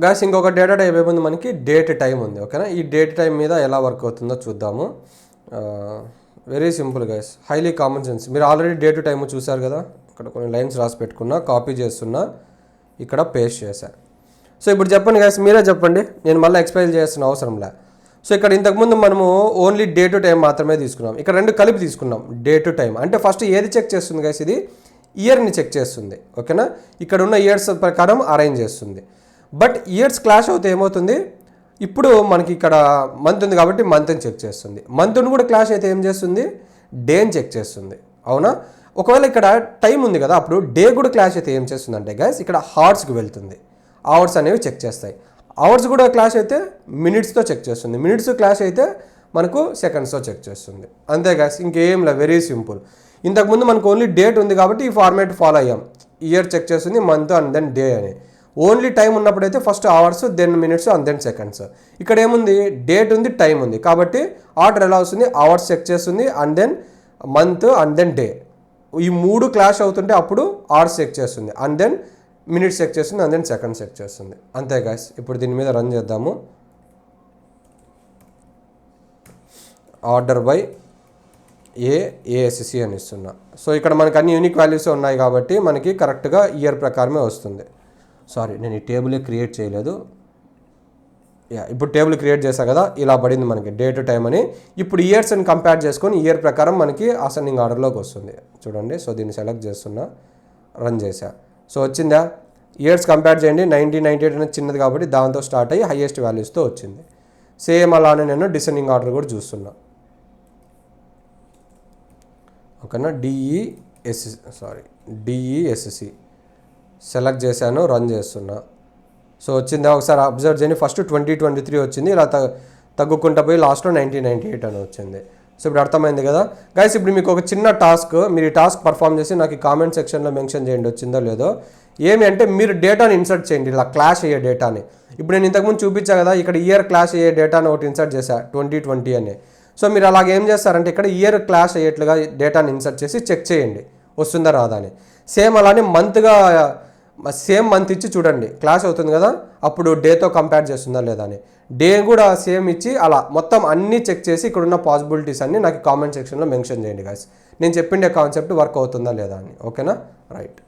Guys ఇంకొక data type ఏముంది మనకి డేట్ టైం ఉంది. ఓకేనా, ఈ డేట్ టైం మీద ఎలా వర్క్ అవుతుందో చూద్దాము. Very simple guys, highly common sense. మీరు ఆల్రెడీ డే టు టైమ్ చూసారు కదా, ఇక్కడ కొన్ని లైన్స్ రాసి పెట్టుకున్నా, కాపీ చేస్తున్నా, ఇక్కడ పేస్ట్ చేశా. సో ఇప్పుడు చెప్పండి గైస్, మీరే చెప్పండి, నేను మళ్ళీ ఎక్స్ప్లెయిన్ చేయాల్సిన అవసరం లే. సో ఇక్కడ ఇంతకుముందు మనము ఓన్లీ డే టు టైం మాత్రమే తీసుకున్నాం, ఇక్కడ రెండు కలిపి తీసుకున్నాం. డే టు టైం అంటే ఫస్ట్ ఏది చెక్ చేస్తుంది గైస్, ఇది ఇయర్ని చెక్ చేస్తుంది. ఓకేనా, ఇక్కడ ఉన్న ఇయర్స్ ప్రకారం అరేంజ్ చేస్తుంది. బట్ ఇయర్స్ క్లాష్ అవుతే ఏమవుతుంది, ఇప్పుడు మనకి ఇక్కడ మంత్ ఉంది కాబట్టి మంత్ని చెక్ చేస్తుంది. మంత్ని కూడా క్లాష్ అయితే ఏం చేస్తుంది, డేని చెక్ చేస్తుంది. అవునా, ఒకవేళ ఇక్కడ టైం ఉంది కదా, అప్పుడు డే కూడా క్లాష్ అయితే ఏం చేస్తుంది అంటే గైస్, ఇక్కడ హార్స్కి వెళ్తుంది. అవర్స్ అనేవి చెక్ చేస్తాయి. అవర్స్ కూడా క్లాష్ అయితే మినిట్స్తో చెక్ చేస్తుంది. మినిట్స్ క్లాష్ అయితే మనకు సెకండ్స్తో చెక్ చేస్తుంది. అంతే గైస్, ఇంకేం లే, వెరీ సింపుల్. ఇంతకుముందు మనకు ఓన్లీ డేట్ ఉంది కాబట్టి ఈ ఫార్మాట్ ఫాలో అయ్యాం. ఇయర్ చెక్ చేస్తుంది, మంత్ అండ్ దెన్ డే అని. ఓన్లీ టైం ఉన్నప్పుడైతే first hours, then minutes and then seconds. ఇక్కడ ఏముంది, డేట్ ఉంది, టైం ఉంది కాబట్టి ఆర్డర్ ఎలా వస్తుంది, అవర్స్ చెక్ చేస్తుంది and then month and then day. ఈ మూడు క్లాష్ అవుతుంటే అప్పుడు అవర్స్ చెక్ చేస్తుంది అండ్ దెన్ మినిట్స్ చెక్ చేస్తుంది అండ్ దెన్ సెకండ్స్ చెక్ చేస్తుంది. అంతే గాయస్, ఇప్పుడు దీని మీద రన్ చేద్దాము. ఆర్డర్ బై ఏఎస్సి అని ఇస్తున్నా. సో ఇక్కడ మనకి అన్ని యూనిక్ వాల్యూస్ ఉన్నాయి కాబట్టి మనకి కరెక్ట్గా ఇయర్ ప్రకారమే వస్తుంది. సారీ, నేను ఈ టేబుల్ క్రియేట్ చేయలేదు. ఇప్పుడు టేబుల్ క్రియేట్ చేశా కదా, ఇలా పడింది మనకి డే టు టైం అని. ఇప్పుడు ఇయర్స్ని కంపేర్ చేసుకొని ఇయర్ ప్రకారం మనకి అసెండింగ్ ఆర్డర్లోకి వస్తుంది. చూడండి, సో దీన్ని సెలెక్ట్ చేస్తున్నా, రన్ చేశా. సో వచ్చిందా, ఇయర్స్ కంపేర్ చేయండి. 1998 అనేది చిన్నది కాబట్టి దాంతో స్టార్ట్ అయ్యి హైయెస్ట్ వాల్యూస్తో వచ్చింది. సేమ్ అలానే నేను డిసెండింగ్ ఆర్డర్ కూడా చూస్తున్నా. ఓకేనా, డిఈఎస్సి సెలెక్ట్ చేశాను, రన్ చేస్తున్నా. సో వచ్చిందా, ఒకసారి అబ్జర్వ్ చేయండి. ఫస్ట్ 2023 వచ్చింది, ఇలా తగ్గుకుంటా పోయి లాస్ట్లో 1998 అని వచ్చింది. సో ఇప్పుడు అర్థమైంది కదా గైస్. ఇప్పుడు మీకు ఒక చిన్న టాస్క్, మీరు ఈ టాస్క్ పర్ఫామ్ చేసి నాకు ఈ కామెంట్ సెక్షన్లో మెన్షన్ చేయండి వచ్చిందో లేదో. ఏమి అంటే మీరు డేటాని ఇన్సర్ట్ చేయండి, ఇలా క్లాష్ అయ్యే డేటాని. ఇప్పుడు నేను ఇంతకుముందు చూపించా కదా, ఇక్కడ ఇయర్ క్లాష్ అయ్యే డేటాని ఒకటి ఇన్సర్ట్ చేశా 2020 అని. సో మీరు అలాగే ఏం చేస్తారంటే ఇక్కడ ఇయర్ క్లాష్ అయ్యేట్లుగా డేటాని ఇన్సర్ట్ చేసి చెక్ చేయండి వస్తుందా రాదా అని. సేమ్ అలానే మంత్గా సేమ్ మంత్ ఇచ్చి చూడండి, క్లాష్ అవుతుంది కదా, అప్పుడు డేతో కంపేర్ చేస్తుందా లేదా అని. డే కూడా సేమ్ ఇచ్చి అలా మొత్తం అన్నీ చెక్ చేసి ఇక్కడ ఉన్న పాసిబిలిటీస్ అన్నీ నాకు కామెంట్ సెక్షన్లో మెన్షన్ చేయండి గాయస్. నేను చెప్పిండే కాన్సెప్ట్ వర్క్ అవుతుందా లేదా అని. ఓకేనా, రైట్.